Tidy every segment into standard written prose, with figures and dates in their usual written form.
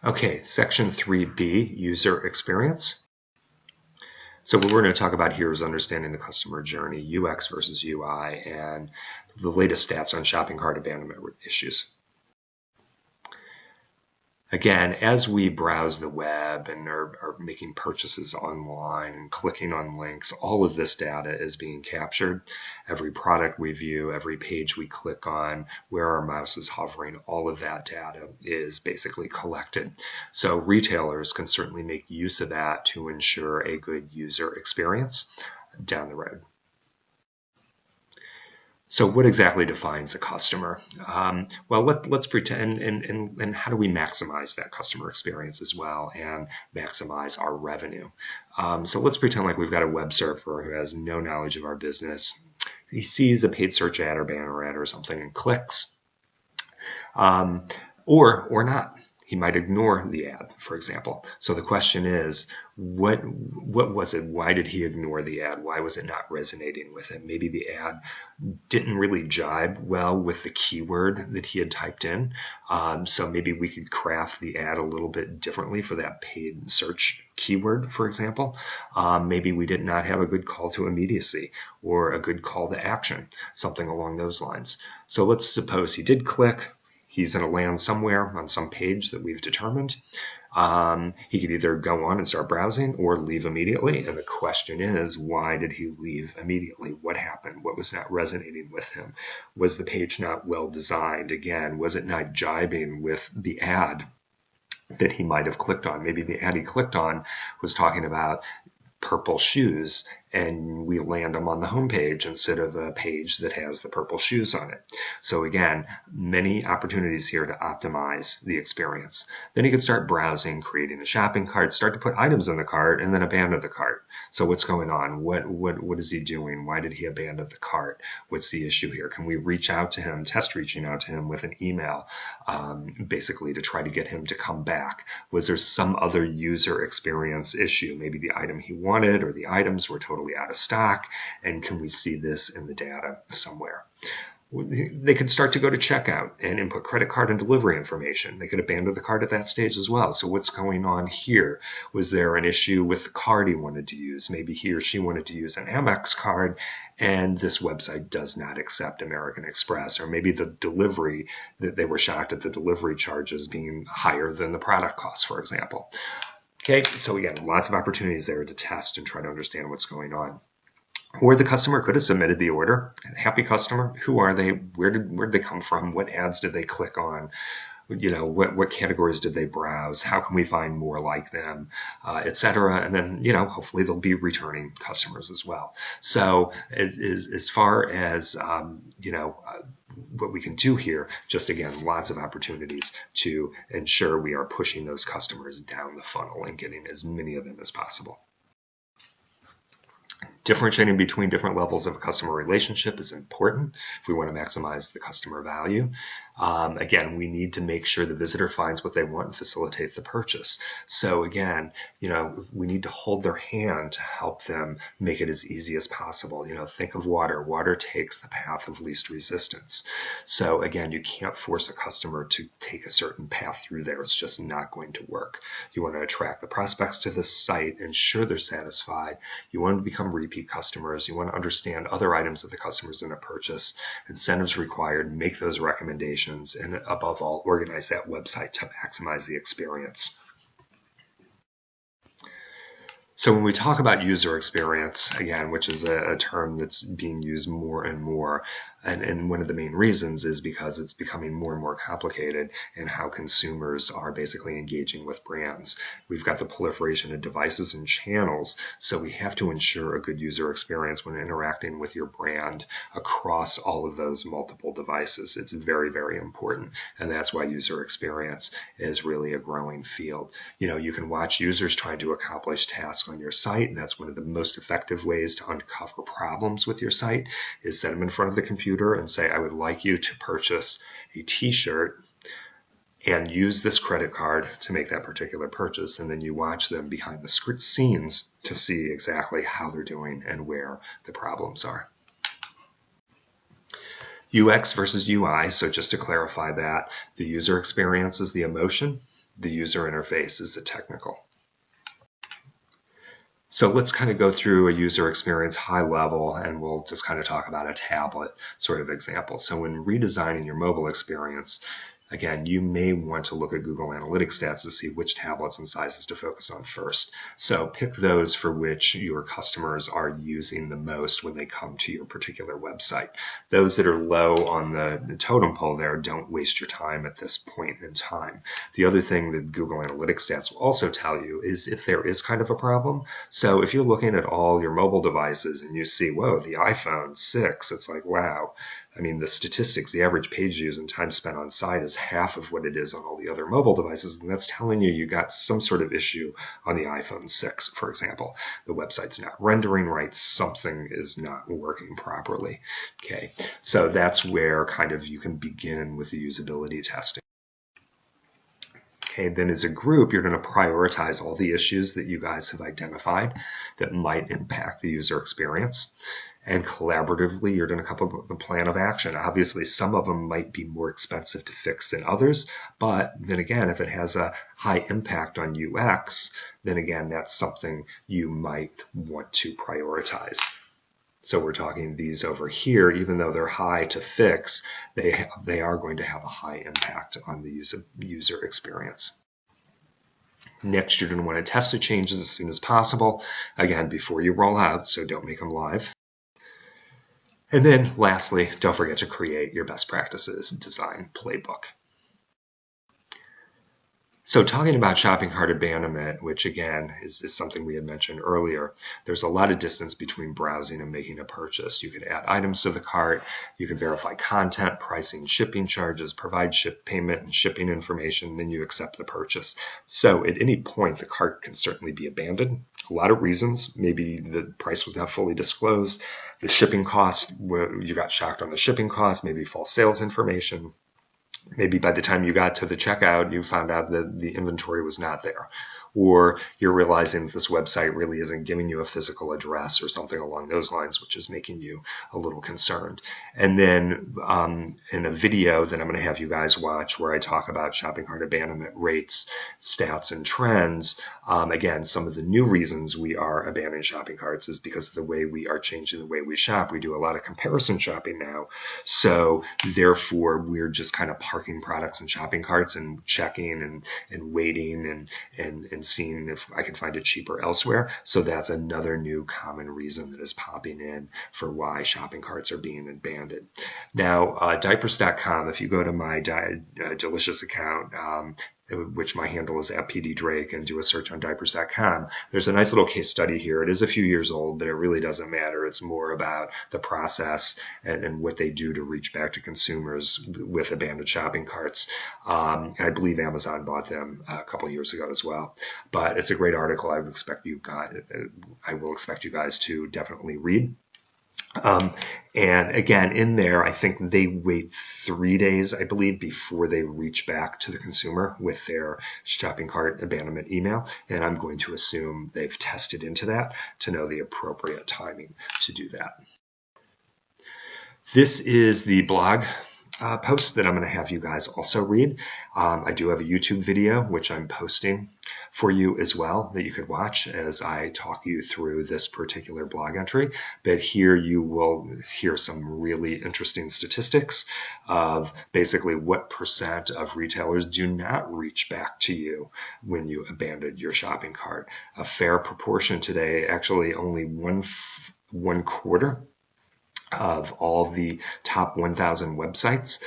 Okay, section 3B, user experience. So what we're going to talk about here is understanding the customer journey, UX versus UI, and the latest stats on shopping cart abandonment issues. Again, as we browse the web and are making purchases online and clicking on links, all of this data is being captured. Every product we view, every page we click on, where our mouse is hovering, all of that data is basically collected. So retailers can certainly make use of that to ensure a good user experience down the road. So what exactly defines a customer? Well, let's pretend, and how do we maximize that customer experience as well and maximize our revenue? So let's pretend like we've got a web surfer who has no knowledge of our business. He sees a paid search ad or banner ad or something and clicks, or not. He might ignore the ad, for example. So the question is, what was it? Why did he ignore the ad? Why was it not resonating with him? Maybe the ad didn't really jibe well with the keyword that he had typed in. So maybe we could craft the ad a little bit differently for that paid search keyword, for example. Maybe we did not have a good call to immediacy or a good call to action, something along those lines. So let's suppose he did click. He's going to land somewhere on some page that we've determined. He could either go on and start browsing or leave immediately. And the question is, why did he leave immediately? What happened? What was not resonating with him? Was the page not well designed? Again, was it not jibing with the ad that he might have clicked on? Maybe the ad he clicked on was talking about purple shoes, and we land them on the home page instead of a page that has the purple shoes on it. So again, many opportunities here to optimize the experience. Then you can start browsing, creating a shopping cart, start to put items in the cart, and then abandon the cart. So what's going on? What is he doing? Why did he abandon the cart? What's the issue here? Can we reach out to him, test reaching out to him with an email, basically to try to get him to come back? Was there some other user experience issue? Maybe the item he wanted or the items were totally out of stock, and can we see this in the data somewhere? They could start to go to checkout and input credit card and delivery information. They could abandon the cart at that stage as well. So what's going on here? Was there an issue with the card he wanted to use? Maybe he or she wanted to use an Amex card, and this website does not accept American Express. Or maybe the delivery, that they were shocked at the delivery charges being higher than the product cost, for example. Okay, so again, lots of opportunities there to test and try to understand what's going on. Or the customer could have submitted the order. Happy customer. Who are they? Where did they come from? What ads did they click on? What categories did they browse? How can we find more like them, etc. And then, hopefully they'll be returning customers as well. So as far as, what we can do here, just again, lots of opportunities to ensure we are pushing those customers down the funnel and getting as many of them as possible. Differentiating between different levels of a customer relationship is important if we want to maximize the customer value. Again, we need to make sure the visitor finds what they want and facilitate the purchase. So again, we need to hold their hand to help them make it as easy as possible. Think of water. Water takes the path of least resistance. So again, you can't force a customer to take a certain path through there. It's just not going to work. You want to attract the prospects to the site, ensure they're satisfied. You want to become repeat customers. You want to understand other items that the customer's going to purchase, incentives required, make those recommendations, and above all, organize that website to maximize the experience. So when we talk about user experience, again, which is a term that's being used more and more, and one of the main reasons is because it's becoming more and more complicated in how consumers are basically engaging with brands. We've got the proliferation of devices and channels, so we have to ensure a good user experience when interacting with your brand across all of those multiple devices. It's very, very important, and that's why user experience is really a growing field. You can watch users trying to accomplish tasks on your site, and that's one of the most effective ways to uncover problems with your site, is set them in front of the computer and say, I would like you to purchase a t-shirt and use this credit card to make that particular purchase. And then you watch them behind the scenes to see exactly how they're doing and where the problems are. UX versus UI. So just to clarify that, the user experience is the emotion. the user interface? Is it technical? So let's kind of go through a user experience high level, and we'll just kind of talk about a tablet sort of example. So when redesigning your mobile experience, again, you may want to look at Google Analytics stats to see which tablets and sizes to focus on first. So pick those for which your customers are using the most when they come to your particular website. Those that are low on the totem pole there, don't waste your time at this point in time. The other thing that Google Analytics stats will also tell you is if there is kind of a problem. So if you're looking at all your mobile devices and you see, whoa, the iPhone 6, it's like, wow. I mean, the statistics, the average page views and time spent on site is half of what it is on all the other mobile devices. And that's telling you got some sort of issue on the iPhone 6, for example. The website's not rendering right. Something is not working properly. Okay, so that's where kind of you can begin with the usability testing. Okay, then as a group, you're going to prioritize all the issues that you guys have identified that might impact the user experience. And collaboratively, you're going to come up with a plan of action. Obviously, some of them might be more expensive to fix than others. But then again, if it has a high impact on UX, then again, that's something you might want to prioritize. So we're talking these over here, even though they're high to fix, they are going to have a high impact on the user experience. Next, you're going to want to test the changes as soon as possible, again, before you roll out, so don't make them live. And then lastly, don't forget to create your best practices design playbook. So talking about shopping cart abandonment, which again is something we had mentioned earlier, there's a lot of distance between browsing and making a purchase. You can add items to the cart, you can verify content, pricing, shipping charges, provide ship payment and shipping information, then you accept the purchase. So at any point, the cart can certainly be abandoned. A lot of reasons. Maybe the price was not fully disclosed, the shipping cost, you got shocked on the shipping cost, maybe false sales information. Maybe by the time you got to the checkout, you found out that the inventory was not there. Or you're realizing that this website really isn't giving you a physical address or something along those lines, which is making you a little concerned. And then in a video that I'm going to have you guys watch where I talk about shopping cart abandonment rates, stats, and trends, again, some of the new reasons we are abandoning shopping carts is because of the way we are changing the way we shop. We do a lot of comparison shopping now. So therefore, we're just kind of parking products in shopping carts and checking and waiting and seeing if I can find it cheaper elsewhere. So that's another new common reason that is popping in for why shopping carts are being abandoned. Now, diapers.com, if you go to my Delicious account, which my handle is @PDDrake, and do a search on diapers.com. There's a nice little case study here. It is a few years old, but it really doesn't matter. It's more about the process and what they do to reach back to consumers with abandoned shopping carts. I believe Amazon bought them a couple years ago as well. But it's a great article. I will expect you guys to definitely read. And again, in there, I think they wait 3 days, I believe, before they reach back to the consumer with their shopping cart abandonment email. And I'm going to assume they've tested into that to know the appropriate timing to do that. This is the blog post that I'm going to have you guys also read. I do have a YouTube video, which I'm posting for you as well, that you could watch as I talk you through this particular blog entry. But here you will hear some really interesting statistics of basically what % of retailers do not reach back to you when you abandoned your shopping cart. A fair proportion today, actually only one quarter of all the top 1,000 websites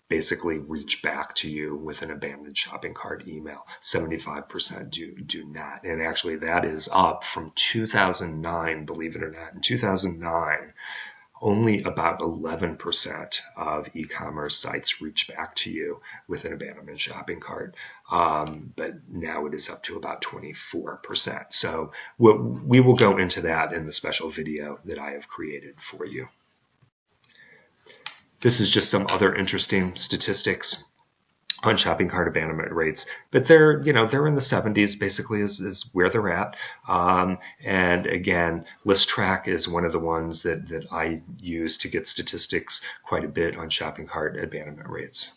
basically reach back to you with an abandoned shopping cart email. 75% do not. And actually that is up from 2009, believe it or not. In 2009, only about 11% of e-commerce sites reach back to you with an abandoned shopping cart. But now it is up to about 24%. So we will go into that in the special video that I have created for you. This is just some other interesting statistics on shopping cart abandonment rates, but they're in the 70s basically is where they're at. And again, ListTrack is one of the ones that I use to get statistics quite a bit on shopping cart abandonment rates.